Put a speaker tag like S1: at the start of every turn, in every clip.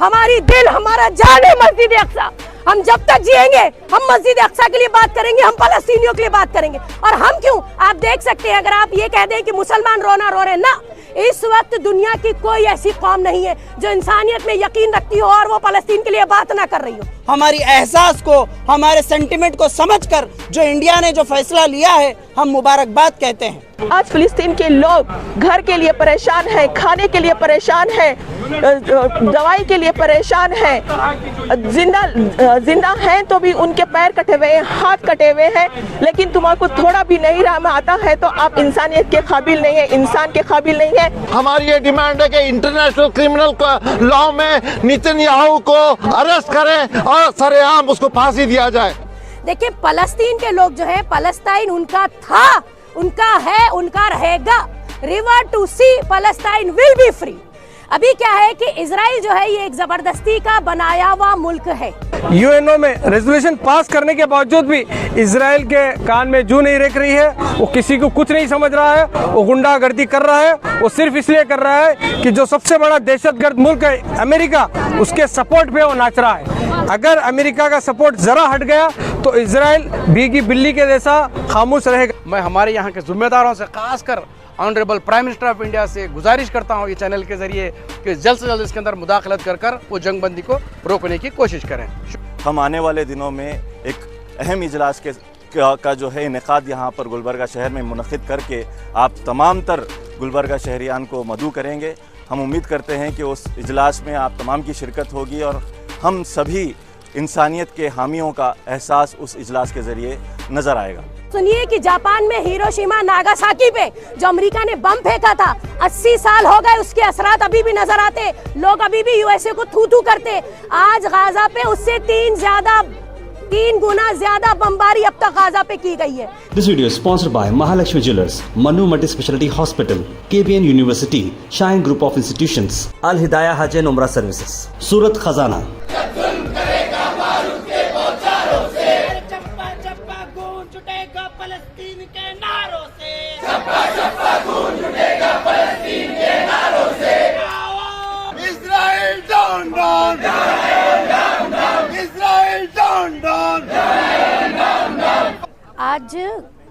S1: हमारी दिल, हमारा जान है मस्जिद अक्सा। हम जब तक जिएंगे हम मस्जिद अक्सा के लिए बात करेंगे, हम फलस्तीनियों के लिए बात करेंगे। और हम क्यों, आप देख सकते हैं, अगर आप ये कह दें कि मुसलमान रोना रो रहे ना, इस वक्त दुनिया की कोई ऐसी कौम नहीं है जो इंसानियत में यकीन रखती हो और वो फलस्तीन के लिए बात ना कर रही हो।
S2: हमारी एहसास को, हमारे सेंटिमेंट को समझकर जो इंडिया ने जो फैसला लिया है, हम मुबारकबाद कहते हैं।
S3: आज फिलिस्तीन के लोग घर के लिए परेशान हैं, खाने के लिए परेशान हैं, दवाई के लिए परेशान हैं, जिंदा हैं तो भी उनके पैर कटे हुए हैं, हाथ कटे हुए हैं। लेकिन तुम्हारे थोड़ा भी नहीं राम आता है तो आप इंसानियत के काबिल नहीं है, इंसान के काबिल नहीं है।
S4: हमारी ये डिमांड है कि इंटरनेशनल क्रिमिनल लॉ में नेतन्याहू को अरेस्ट करें और सरेआम उसको फांसी दिया जाए।
S1: देखिए, फलस्तीन के लोग जो है, फलस्तीन उनका था, उनका है, उनका रहेगा। River to sea, Palestine will be free. अभी क्या है कि इजराइल जो है ये एक जबरदस्ती का बनाया हुआ मुल्क है।
S5: यूएनओ में रेजोल्यूशन पास करने के बावजूद भी इजराइल के कान में जू नहीं रेख रही है। वो किसी को कुछ नहीं समझ रहा है, वो गुंडागर्दी कर रहा है। वो सिर्फ इसलिए कर रहा है कि जो सबसे बड़ा दहशतगर्द मुल्क है अमेरिका, उसके सपोर्ट पे वो नाच रहा है। अगर अमेरिका का सपोर्ट जरा हट गया तो इजराइल भीगी बिल्ली के जैसा खामोश रहेगा।
S6: मैं हमारे यहाँ के जिम्मेदारों से, खासकर honourable prime minister of India से गुजारिश करता हूँ ये चैनल के जरिए कि जल्द से जल्द इसके अंदर मुदाखलत कर वो जंगबंदी को रोकने की कोशिश करें।
S7: हम आने वाले दिनों में एक अहम इजलास का जो है इनेकाद यहाँ पर गुलबर्गा शहर में मुनक़िद करके आप तमाम तर गुलबर्गा शहरियान को मदऊ करेंगे। हम उम्मीद करते हैं कि उस इजलास में आप तमाम की शिरकत होगी और हम सभी इंसानियत के हामियों का एहसास उस इजलास के ज़रिए नज़र आएगा।
S1: सुनिए कि जापान में हिरोशिमा नागासाकी पे जो अमेरिका ने बम फेंका था, 80 साल हो गए, उसके असरात अभी भी नजर आते। लोग अभी भी यूएसए को थू थू करते। आज गाजा पे उससे 3 गुना ज्यादा बमबारी अब तक गाजा पे की गई है।
S8: This video is sponsored by Mahalakshmi Jewelers, Manu Multi Speciality Hospital, KBN University, Shine Group of Institutions, Al Hidayah Hajj and Umrah Services, Surat Khazana।
S1: आज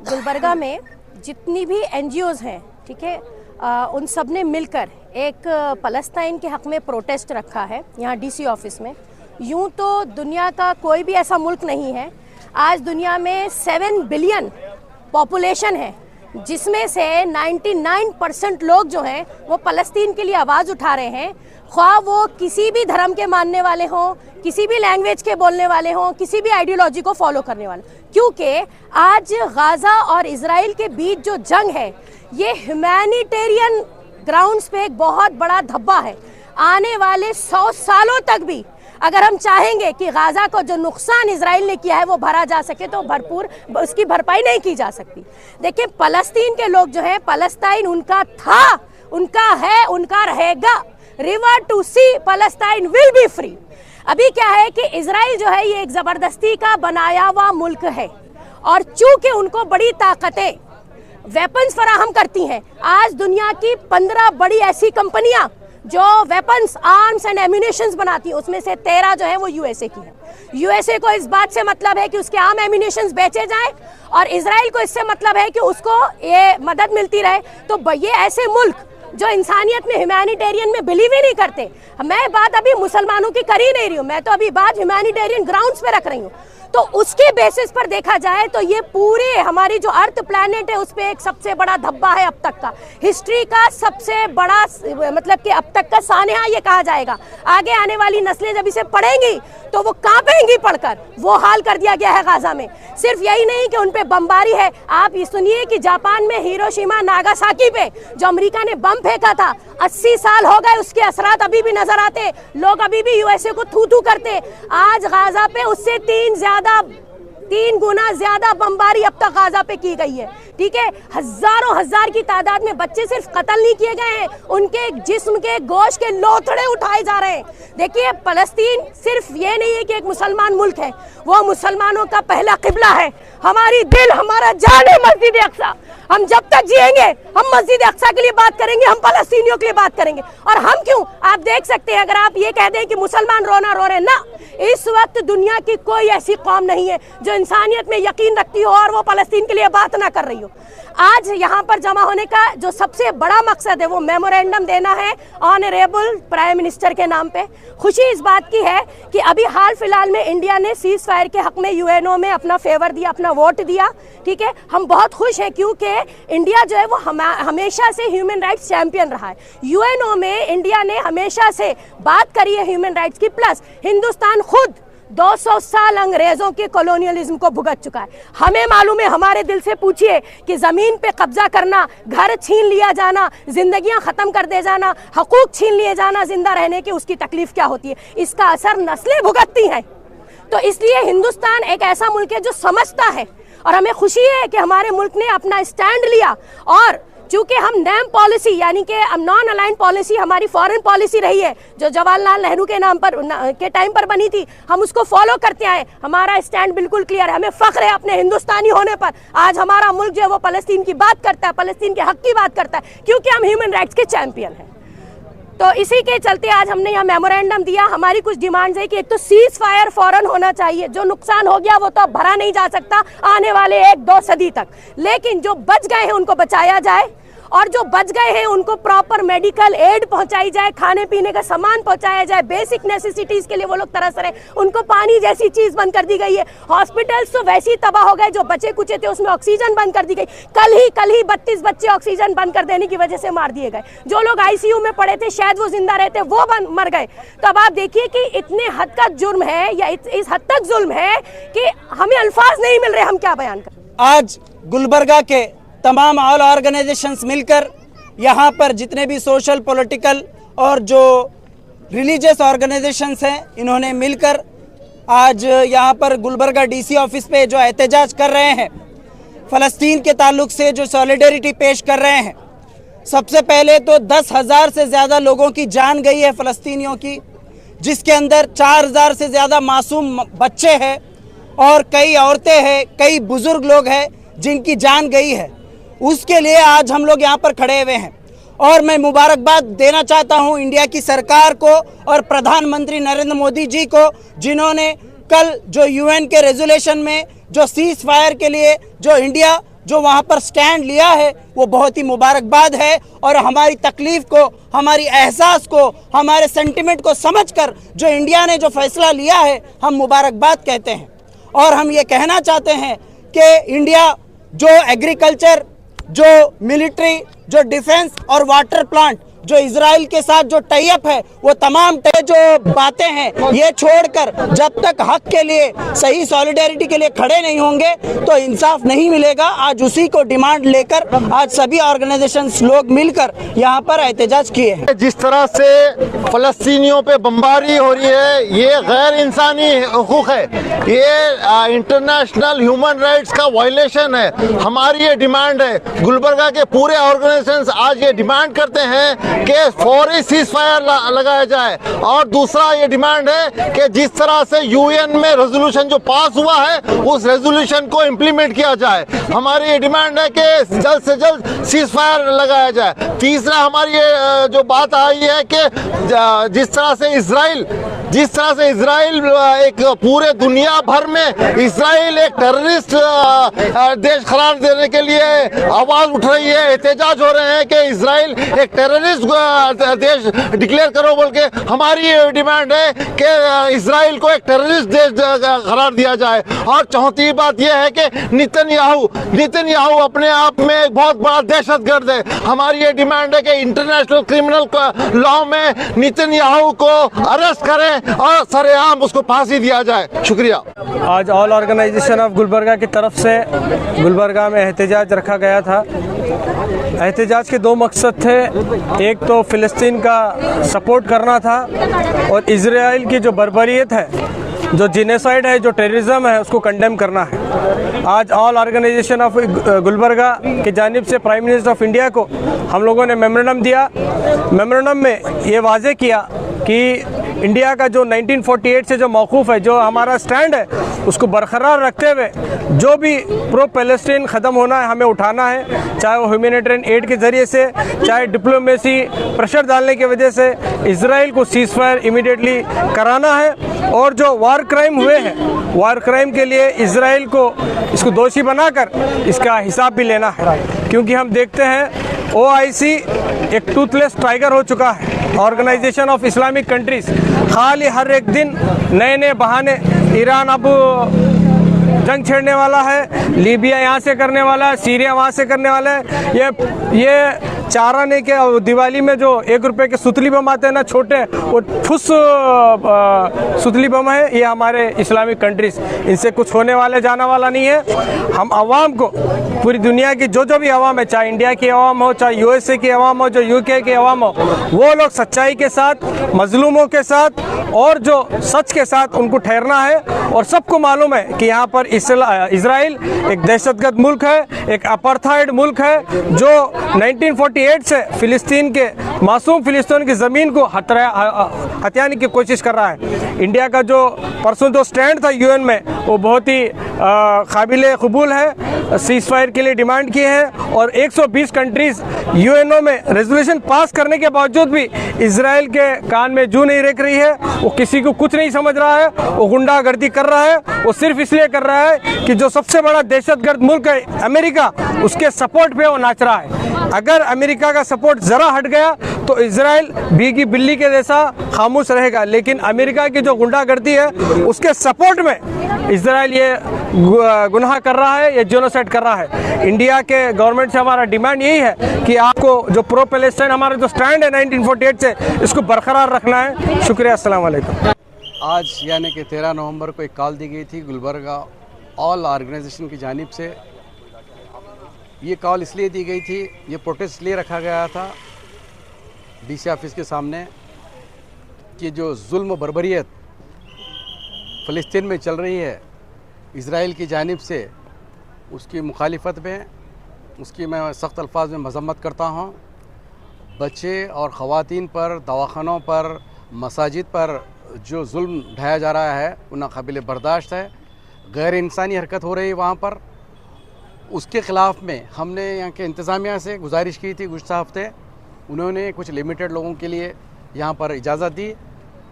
S1: गुलबर्गा में जितनी भी एनजीओज हैं, ठीक है, उन सब ने मिलकर एक फलस्तीन के हक में प्रोटेस्ट रखा है यहाँ डीसी ऑफिस में। यूं तो दुनिया का कोई भी ऐसा मुल्क नहीं है। आज दुनिया में 7 बिलियन पॉपुलेशन है, जिसमें से 99% लोग जो हैं वो फलस्तीन के लिए आवाज़ उठा रहे हैं, ख्वाह वो किसी भी धर्म के मानने वाले हों, किसी भी लैंग्वेज के बोलने वाले हों, किसी भी आइडियोलॉजी को फॉलो करने वाले। क्योंकि आज गाजा और इजराइल के बीच जो जंग है ये ह्यूमैनिटेरियन ग्राउंड्स पे एक बहुत बड़ा धब्बा है। आने वाले 100 सालों तक भी अगर हम चाहेंगे कि गाजा को जो नुकसान इजराइल ने किया है वो भरा जा सके तो भरपूर उसकी भरपाई नहीं की जा सकती। देखिए, फलस्तीन के लोग जो है, फलस्तीन उनका था, उनका है, उनका रहेगा। River to sea, Palestine will be free. अभी क्या है कि इजराइल जो है ये एक जबरदस्ती का बनाया हुआ मुल्क है और चूंकि उनको बड़ी ताकतें वेपन्स फराहम करती हैं। आज दुनिया की 15 बड़ी ऐसी कंपनियां जो वेपन्स, आर्म्स एंड एम्यूनेशंस बनाती हैं, उसमें से 13 जो है वो यूएसए की है। यूएसए को इस बात से मतलब है कि उसके आर्म एम्यूनेशंस बेचे जाएं और इजराइल को इससे मतलब है कि उसको ये मदद मिलती रहे। तो ये ऐसे मुल्क जो इंसानियत में, ह्यूमैनिटेरियन में बिलीव ही नहीं करते। मैं बात अभी मुसलमानों की कर ही नहीं रही हूँ, मैं तो अभी बात ह्यूमैनिटेरियन ग्राउंड्स पे रख रही हूँ। तो उसके बेसिस पर देखा जाए तो ये पूरे हमारी जो अर्थ प्लैनेट है उस पे एक सबसे बड़ा धब्बा है अब तक का, हिस्ट्री का सबसे बड़ा, मतलब कि अब तक का सानहा ये कहा जाएगा। आगे आने वाली नस्लें जब इसे पढ़ेंगी तो वो कांपेंगी पढ़कर। वो हाल कर दिया गया है गाजा में। सिर्फ यही नहीं कि उन पे बमबारी है, आप ये सुनिए कि जापान में हिरोशिमा नागासाकी पे जो अमेरिका ने बम फेंका था, 80 साल हो गए, उसके असरात अभी भी नजर आते। लोग अभी भी यूएसए को थू थू करते। आज गाजा पे उससे 3 3 गुना ज्यादा बमबारी अब तक गाजा पे की गई है, ठीक है। हजारों हजार की तादाद में बच्चे सिर्फ कत्ल नहीं किए गए हैं, उनके जिस्म के गोश्त के लोथड़े उठाए जा रहे हैं। देखिए, फलस्तीन सिर्फ ये नहीं है कि एक मुसलमान मुल्क है, वो मुसलमानों का पहला किबला है। हमारी दिल, हमारा जान है मस्जिद अक्सा। हम जब तक जिएंगे हम मस्जिद अक्सा के लिए बात करेंगे, हम फलस्तीनियों के लिए बात करेंगे। और हम क्यों, आप देख सकते हैं, अगर आप ये कह दें कि मुसलमान रोना रो रहे ना, इस वक्त दुनिया की कोई ऐसी कौम नहीं है जो इंसानियत में यकीन रखती हो और वो फलस्तीन के लिए बात ना कर रही हो। आज यहाँ पर जमा होने का जो सबसे बड़ा मकसद है वो मेमोरेंडम देना है ऑनरेबल प्राइम मिनिस्टर के नाम पे। खुशी इस बात की है कि अभी हाल फिलहाल में इंडिया ने सीज फायर के हक में यूएनओ में अपना फेवर दिया, अपना वोट दिया, ठीक है। हम बहुत खुश हैं क्योंकि इंडिया जो है वो हमेशा से ह्यूमन राइट्स चैंपियन रहा है। यूएनओ में इंडिया ने हमेशा से बात करी है ह्यूमन राइट्स की, प्लस हिंदुस्तान खुद 200 साल अंग्रेजों के कॉलोनियलिज्म को भुगत चुका है। हमें मालूम है, हमारे दिल से पूछिए कि जमीन पे कब्जा करना, घर छीन लिया जाना, जिंदगियां खत्म कर दे जाना, हकूक छीन लिए जाना जिंदा रहने की, उसकी तकलीफ क्या होती है, इसका असर नस्लें भुगतती हैं। तो इसलिए हिंदुस्तान एक ऐसा मुल्क है जो समझता है, और हमें खुशी है कि हमारे मुल्क ने अपना स्टैंड लिया। और चूंकि हम नैम पॉलिसी यानी कि नॉन अलाइन पॉलिसी हमारी फॉरेन पॉलिसी रही है जो जवाहरलाल नेहरू के नाम पर के टाइम पर बनी थी, हम उसको फॉलो करते आए। हमारा स्टैंड बिल्कुल क्लियर है, हमें फख्र है अपने हिंदुस्तानी होने पर। आज हमारा मुल्क जो है वो फलस्तीन की बात करता है, फलस्तीन के हक की बात करता है, क्योंकि हम ह्यूमन राइट्स के चैंपियन हैं। तो इसी के चलते आज हमने यहाँ मेमोरेंडम दिया। हमारी कुछ डिमांड्स है कि एक तो सीज फायर फौरन होना चाहिए, जो नुकसान हो गया वो तो अब भरा नहीं जा सकता आने वाले 1-2 सदी तक, लेकिन जो बच गए हैं उनको बचाया जाए, और जो बच गए हैं उनको प्रॉपर मेडिकल एड पहुंचाई जाए, खाने पीने का सामान पहुंचाया जाए, बेसिक नेसेसिटीज के लिए वो लोग तरस रहे, उनको पानी जैसी चीज बंद कर दी गई है। हॉस्पिटल्स तो वैसे ही तबाह हो गए, जो बचे कुचे थे उसमें ऑक्सीजन बंद कर दी गई। कल ही 32 बच्चे ऑक्सीजन बंद कर देने की वजह से मार दिए गए। जो लोग आईसीयू में पड़े थे शायद वो जिंदा रहते, वो मर गए। तो अब आप देखिए कि इतने हद का जुर्म है, या इस हद तक जुल्म है कि हमें अल्फाज नहीं मिल रहे, हम क्या बयान करें।
S2: आज गुलबर्गा के तमाम ऑल ऑर्गेनाइजेशंस मिलकर यहाँ पर जितने भी सोशल, पॉलिटिकल और जो रिलीजियस ऑर्गेनाइजेशंस हैं, इन्होंने मिलकर आज यहाँ पर गुलबर्गा डीसी ऑफिस पे जो एहतजाज कर रहे हैं, फ़लस्तीन के ताल्लुक से जो सॉलिडेरिटी पेश कर रहे हैं। सबसे पहले तो 10,000 से ज़्यादा लोगों की जान गई है फ़लस्तीनियों की, जिसके अंदर 4,000 से ज़्यादा मासूम बच्चे हैं और कई औरतें हैं, कई बुज़ुर्ग लोग हैं जिनकी जान गई है। उसके लिए आज हम लोग यहाँ पर खड़े हुए हैं, और मैं मुबारकबाद देना चाहता हूँ इंडिया की सरकार को और प्रधानमंत्री नरेंद्र मोदी जी को, जिन्होंने कल जो यूएन के रेजोल्यूशन में जो सीज फायर के लिए जो इंडिया जो वहाँ पर स्टैंड लिया है, वो बहुत ही मुबारकबाद है। और हमारी तकलीफ़ को, हमारी एहसास को, हमारे सेंटिमेंट को समझकर जो इंडिया ने जो फैसला लिया है, हम मुबारकबाद कहते हैं। और हम ये कहना चाहते हैं कि इंडिया जो एग्रीकल्चर, जो मिलिट्री, जो डिफेंस और वाटर प्लांट, जो इजराइल के साथ जो टाई अप है, वो तमाम जो बातें हैं, ये छोड़कर जब तक हक के लिए, सही सॉलिडेरिटी के लिए खड़े नहीं होंगे तो इंसाफ नहीं मिलेगा। आज उसी को डिमांड लेकर आज सभी ऑर्गेनाइजेशंस लोग मिलकर यहाँ पर एहतजाज किए हैं।
S4: जिस तरह से फलस्तीनियों पे बमबारी हो रही है, ये गैर इंसानी हुकूक है, ये इंटरनेशनल ह्यूमन राइट्स का वायलेशन है। हमारी ये डिमांड है, गुलबर्गा के पूरे ऑर्गेनाइजेशंस आज ये डिमांड करते हैं कि फौरी सीज फायर लगाया जाए। और दूसरा ये डिमांड है कि जिस तरह से यूएन में रेजोल्यूशन जो पास हुआ है, उस रेजोल्यूशन को इम्प्लीमेंट किया जाए। हमारी ये डिमांड है कि जल्द से जल्द सीज फायर लगाया जाए। तीसरा हमारी ये जो बात आई है कि जिस तरह से इजराइल एक पूरे दुनिया भर में इजराइल एक टेररिस्ट देश करार देने के लिए आवाज उठ रही है, एहतजाज हो रहे हैं कि इजराइल एक टेररिस्ट देश डिक्लेयर करो बोल के। हमारी ये डिमांड है कि इजराइल को एक टेररिस्ट देश करार दिया जाए। और चौथी बात यह है कि नेतन्याहू अपने आप में एक बहुत बड़ा दहशतगर्द है। हमारी ये डिमांड है कि इंटरनेशनल क्रिमिनल लॉ में नेतन्याहू को अरेस्ट करें और सरेआम उसको फांसी दिया जाए। शुक्रिया।
S5: आज ऑल ऑर्गेनाइजेशन ऑफ गुलबर्गा की तरफ से गुलबर्गा में एहतजाज रखा गया था। एहतजाज के 2 मकसद थे, एक तो फ़लस्तीन का सपोर्ट करना था, और इजराइल की जो बर्बरियत है जो जेनोसाइड है, जो टेररिज्म है, उसको कंडेम करना है। आज ऑल ऑर्गेनाइजेशन ऑफ गुलबर्गा की जानिब से प्राइम मिनिस्टर ऑफ इंडिया को हम लोगों ने मेमोरेंडम दिया। मेमोरेंडम में ये वाजे किया कि इंडिया का जो 1948 से जो मौकूफ़ है, जो हमारा स्टैंड है, उसको बरकरार रखते हुए जो भी प्रो पैलेस्टीन ख़त्म होना है हमें उठाना है, चाहे वो ह्यूमैनिटेरियन एड के ज़रिए से, चाहे डिप्लोमेसी प्रेशर डालने की वजह से इजराइल को सीज़ फायर इमीडिएटली कराना है। और जो वार क्राइम हुए हैं, वार क्राइम के लिए इजराइल को इसको दोषी बनाकर इसका हिसाब भी लेना है, क्योंकि हम देखते हैं OIC एक टूथलेस टाइगर हो चुका है। ऑर्गेनाइजेशन ऑफ इस्लामिक कंट्रीज़ खाली हर एक दिन नए नए बहाने, ईरान अब जंग छेड़ने वाला है, लीबिया यहाँ से करने वाला है, सीरिया वहाँ से करने वाला है। ये चाराने के दिवाली में जो 1 रुपए के सुतली बम आते हैं ना, छोटे, वो ठुस सुतली बम है। ये हमारे इस्लामिक कंट्रीज, इनसे कुछ होने वाले जाना वाला नहीं है। हम आवाम को, पूरी दुनिया की जो भी आवाम है, चाहे इंडिया की आवाम हो, चाहे USA की आवाम हो, जो UK की आवाम हो, वो लोग सच्चाई के साथ, मजलूमों के साथ और जो सच के साथ उनको ठहरना है। और सबको मालूम है कि यहाँ पर इजराइल एक दहशतगर्द मुल्क है, एक अपार्थाइड मुल्क है, जो 1948 से फ़िलिस्तीन के मासूम फ़िलिस्तीन की ज़मीन को हथियाने की कोशिश कर रहा है। इंडिया का जो परसों जो स्टैंड था UN में, वो बहुत ही काबिल कबूल है। सीज़ फायर के लिए डिमांड की है और 120 कंट्रीज़ UNO में रेजोल्यूशन पास करने के बावजूद भी इजराइल के कान में जू नहीं रख रही है। वो किसी को कुछ नहीं समझ रहा है, वो गुंडागर्दी कर रहा है। वो सिर्फ इसलिए कर रहा है कि जो सबसे बड़ा दहशतगर्द मुल्क है अमेरिका, उसके सपोर्ट पे वो नाच रहा है। अगर अमेरिका का सपोर्ट ज़रा हट गया तो इजराइल भीगी बिल्ली के जैसा खामोश रहेगा, लेकिन अमेरिका की जो गुंडागर्दी है उसके सपोर्ट में इजराइल ये गुनाह कर रहा है, ये जेनोसाइड कर रहा है। इंडिया के गवर्नमेंट से हमारा डिमांड यही है कि आपको जो प्रो पैलेस्टाइन हमारा जो स्टैंड है 1948 से, इसको बरकरार रखना है। शुक्रिया, अस्सलाम वालेकुम।
S6: आज यानी कि 13 नवंबर को एक कॉल दी गई थी गुलबर्गा ऑल ऑर्गेनाइजेशन की जानिब से। ये कॉल इसलिए दी गई थी, ये प्रोटेस्ट इसलिए रखा गया था DC ऑफिस के सामने कि जो जुल्म बर्बरियत फ़लस्तीन में चल रही है इज़राइल की जानिब से, उसकी मुखालिफत में, उसकी मैं सख्त अल्फाज में मज़म्मत करता हूँ। बच्चे और ख़वातीन पर, दवाखानों पर, मसाजिद पर जो जुल्म ढाया जा रहा है वो नाक़ाबिल बर्दाश्त है। गैर इंसानी हरकत हो रही है वहाँ पर। उसके ख़िलाफ़ में हमने यहाँ के इंतज़ामिया से गुजारिश की थी गुज़श्ता हफ्ते, उन्होंने कुछ लिमिटेड लोगों के लिए यहाँ पर इजाज़त दी।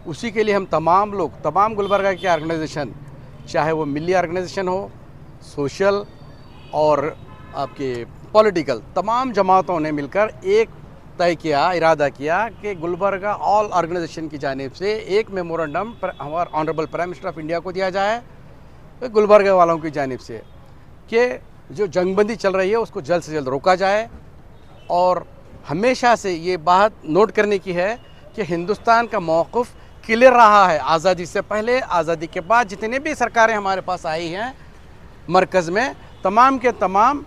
S6: उसी के लिए हम तमाम लोग, तमाम गुलबर्गा की ऑर्गेनाइजेशन, चाहे वो मिली ऑर्गेनाइजेशन हो, सोशल और आपके पॉलिटिकल, तमाम जमातों ने मिलकर एक तय किया, इरादा किया कि गुलबर्गा ऑल ऑर्गेनाइजेशन की जानिब से एक मेमोरेंडम हमारे honourable prime minister of India को दिया जाए, गुलबर्गा वालों की जानिब से, कि जो जंगबंदी चल रही है उसको जल्द से जल्द रोका जाए। और हमेशा से ये बात नोट करने की है कि हिंदुस्तान का मौक़िफ़ क्लियर रहा है। आज़ादी से पहले, आज़ादी के बाद जितने भी सरकारें हमारे पास आई हैं मरकज़ में, तमाम के तमाम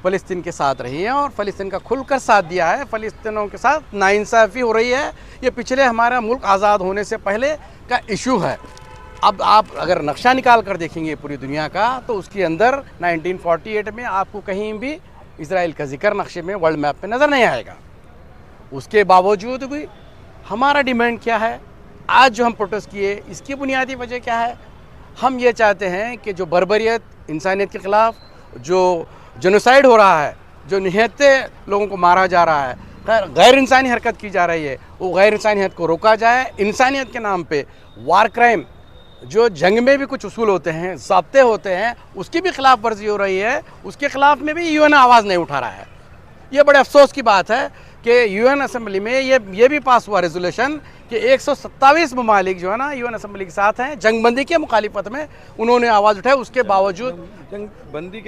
S6: फ़लस्तीन के साथ रही हैं और फ़लस्तीन का खुलकर साथ दिया है। फ़लस्तीनों के साथ नाइंसाफ़ी हो रही है, ये पिछले हमारा मुल्क आज़ाद होने से पहले का इशू है। अब आप अगर नक्शा निकाल कर देखेंगे पूरी दुनिया का, तो उसके अंदर 1948 में आपको कहीं भी इज़राइल का जिक्र नक्शे में, वर्ल्ड मैप पे नज़र नहीं आएगा। उसके बावजूद भी हमारा डिमांड क्या है, आज जो हम प्रोटेस्ट किए, इसकी बुनियादी वजह क्या है? हम ये चाहते हैं कि जो बर्बरियत, इंसानियत के ख़िलाफ़ जो जेनोसाइड हो रहा है, जो निहत्ते लोगों को मारा जा रहा है, गैर इंसानी हरकत की जा रही है, वो गैर इंसानियत को रोका जाए। इंसानियत के नाम पे वार क्राइम, जो जंग में भी कुछ उसूल होते हैं, ज़ाब्ते होते हैं, उसकी भी खिलाफ वर्जी हो रही है, उसके ख़िलाफ़ में भी UN आवाज़ नहीं उठा रहा है। ये बड़े अफसोस की बात है कि UN असेंबली में ये भी पास हुआ रेजोल्यूशन कि 127 ममालिक जो है ना UN असेंबली के साथ हैं, जंगबंदी के मुखालिफत में उन्होंने आवाज़ उठाई। उसके बावजूद जंगबंदी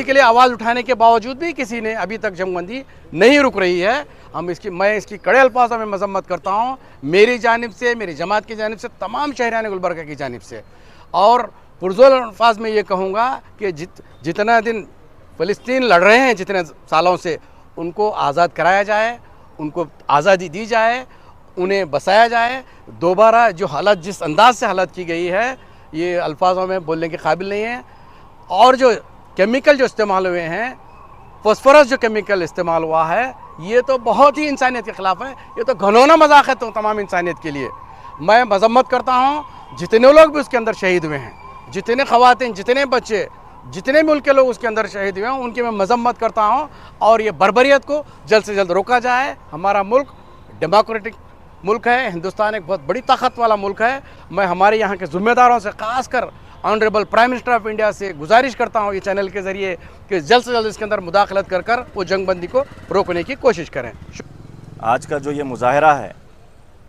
S6: के लिए आवाज़ उठाने के बावजूद भी किसी ने अभी तक जंगबंदी नहीं रुक रही है। मैं इसकी कड़े अल्फाज़ों में मज़म्मत करता हूँ, मेरी जानिब से, मेरी जमात की जानिब से, तमाम शहरान गुलबर्गा की जानिब से। और पुरज़ोर अल्फाज में ये कहूँगा कि जितना दिन फ़लस्तीन लड़ रहे हैं, जितने सालों से, उनको आज़ाद कराया जाए, उनको आज़ादी दी जाए। उन्हें बसाया जाए। दोबारा जो हालत, जिस अंदाज से हालत की गई है, ये अल्फाजों में बोलने के काबिल नहीं है। और जो केमिकल जो इस्तेमाल हुए हैं, फॉस्फोरस जो केमिकल इस्तेमाल हुआ है, ये तो बहुत ही इंसानियत के ख़िलाफ़ है। ये तो घनौना मजाक है तो तमाम इंसानियत के लिए। मैं मजम्मत करता हूँ जितने लोग भी उसके अंदर शहीद हुए हैं, जितने ख़वातीन, जितने बच्चे, जितने मुल्क के लोग उसके अंदर शहीद हुए हैं, उनकी मैं मजम्मत करता हूँ। और ये बर्बरियत को जल्द से जल्द रोका जाए। हमारा मुल्क डेमोक्रेटिक मुल्क है, हिंदुस्तान एक बहुत बड़ी ताकत वाला मुल्क है। मैं हमारे यहाँ के ज़िम्मेदारों से, ख़ासकर honourable prime minister of India से गुजारिश करता हूँ ये चैनल के ज़रिए कि जल्द से जल्द इसके अंदर मुदाखलत कर वो जंगबंदी को रोकने की कोशिश करें।
S7: आज का जो ये मुजाहरा है,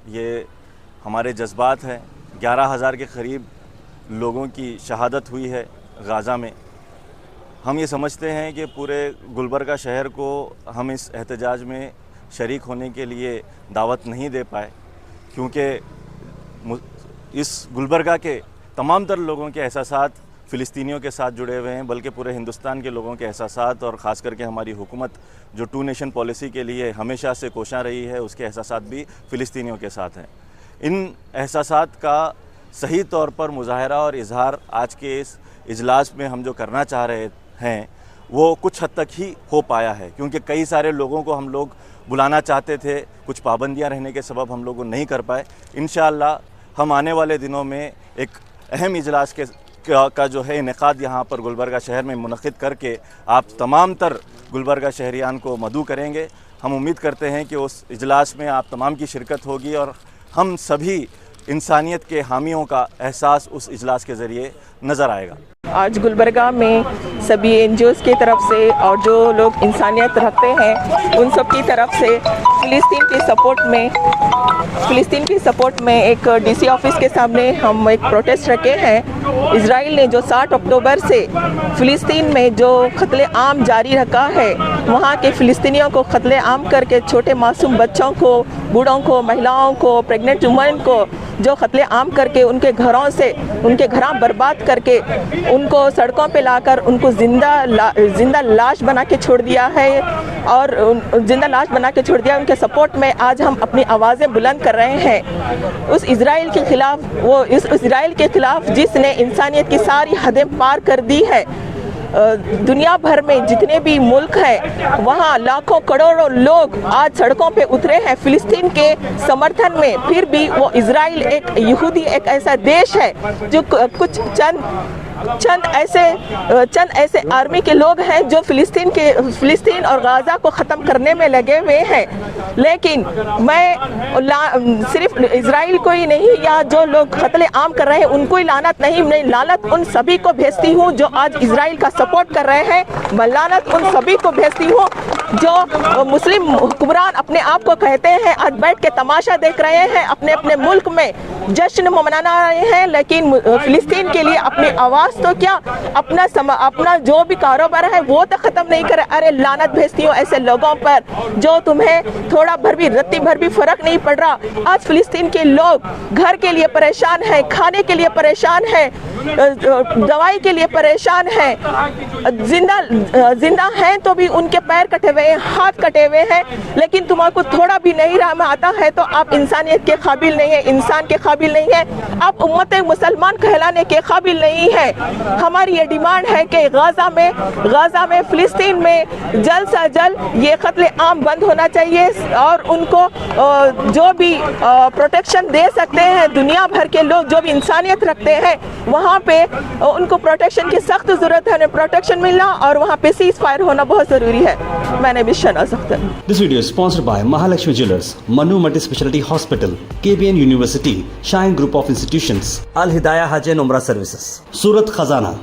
S7: ये हमारे जज्बात हैं। 11,000 के करीब लोगों की शहादत हुई है गाज़ा में। हम ये समझते हैं कि पूरे गुलबर्गा शहर को हम इस एहतजाज में शरीक होने के लिए दावत नहीं दे पाए, क्योंकि इस गुलबर्गा के तमाम तर लोगों के एहसासात फ़िलिस्तीनियों के साथ जुड़े हुए हैं, बल्कि पूरे हिंदुस्तान के लोगों के एहसासात, और ख़ास करके हमारी हुकूमत जो 2 नेशन पॉलिसी के लिए हमेशा से कोशां रही है, उसके एहसासात भी फ़िलिस्तीनियों के साथ हैं। इन एहसासात का सही तौर पर मुजाहरा और इजहार आज के इस इजलास में हम जो करना चाह रहे हैं वो कुछ हद तक ही हो पाया है, क्योंकि कई सारे लोगों को हम लोग बुलाना चाहते थे, कुछ पाबंदियां रहने के सबब हम लोग वो नहीं कर पाए। इंशाअल्लाह हम आने वाले दिनों में एक अहम इजलास का जो है इनेकाद यहाँ पर गुलबर्गा शहर में मुनक़िद करके आप तमाम तर गुलबर्गा शहरियान को मदऊ करेंगे। हम उम्मीद करते हैं कि उस इजलास में आप तमाम की शिरकत होगी और हम सभी इंसानियत के हामियों का एहसास उस इजलास के ज़रिए नज़र आएगा।
S3: आज गुलबर्गा में सभी NGOs की तरफ से और जो लोग इंसानियत रखते हैं उन सब की तरफ से फ़िलिस्तीन की सपोर्ट में एक DC ऑफिस के सामने हम एक प्रोटेस्ट रखे हैं। इजराइल ने जो 7 अक्टूबर से फ़िलिस्तीन में जो कत्ले आम जारी रखा है, वहाँ के फ़िलिस्तीनियों को कत्ले आम करके छोटे मासूम बच्चों को, बूढ़ों को, महिलाओं को, प्रेग्नेंट वुमेन को जो कत्ले आम करके उनके घर बर्बाद करके उनको सड़कों पे लाकर उनको जिंदा लाश बना के छोड़ दिया है और जिंदा लाश बना के छोड़ दिया। उनके सपोर्ट में आज हम अपनी आवाज़ें बुलंद कर रहे हैं उस इजराइल के खिलाफ जिसने इंसानियत की सारी हदें पार कर दी है। दुनिया भर में जितने भी मुल्क हैं वहाँ लाखों करोड़ों लोग आज सड़कों पे उतरे हैं फ़िलिस्तीन के समर्थन में। फिर भी वो इजराइल एक यहूदी एक ऐसा देश है जो कुछ चंद ऐसे आर्मी के लोग हैं जो फ़िलिस्तीन और गाज़ा को ख़त्म करने में लगे हुए हैं। लेकिन मैं सिर्फ इजराइल को ही नहीं या जो लोग कत्ले आम कर रहे हैं उनको ही लानत नहीं, लानत उन सभी को भेजती हूँ जो आज इजराइल का सपोर्ट कर रहे हैं। मैं लानत उन सभी को भेजती हूँ जो मुस्लिम हुक्मरान अपने आप को कहते हैं, आज बैठ के तमाशा देख रहे हैं, अपने अपने मुल्क में जश्न मना रहे हैं, लेकिन फ़िलिस्तीन के लिए अपनी आवाज़ तो क्या अपना जो भी कारोबार है वो तो ख़त्म नहीं करे। अरे लानत भेजती हूँ ऐसे लोगों पर जो तुम्हें थोड़ा भर भी रत्ती भर भी फ़र्क नहीं पड़ रहा। आज फ़िलिस्तीन के लोग घर के लिए परेशान हैं, खाने के लिए परेशान हैं, दवाई के लिए परेशान हैं, जिंदा हैं तो भी उनके पैर कटे हुए हैं, हाथ कटे हुए हैं। लेकिन तुम्हारे थोड़ा भी नहीं राम आता है तो आप इंसानियत के काबिल नहीं है, इंसान के काबिल नहीं है, आप उम्मत मुसलमान कहलाने के काबिल नहीं है। हमारी ये डिमांड है कि गाज़ा में फ़िलिस्तीन में जल्द से जल्द ये कत्ले आम बंद होना चाहिए और उनको जो भी प्रोटेक्शन दे सकते हैं दुनिया भर के लोग जो भी इंसानियत रखते हैं वहाँ पे उनको प्रोटेक्शन की सख्त ज़रूरत है। उन्हें प्रोटेक्शन मिलना और वहाँ पे सीज़ फायर होना बहुत ज़रूरी है। मैंने भी शना सकता हूँ।
S8: This video is sponsored by Mahalakshmi Jewelers, Manu Multi-Speciality Hospital, KBN University, Shine Group of Institutions, Al Hidayah Hajj and Umrah Services, Surat Khazana.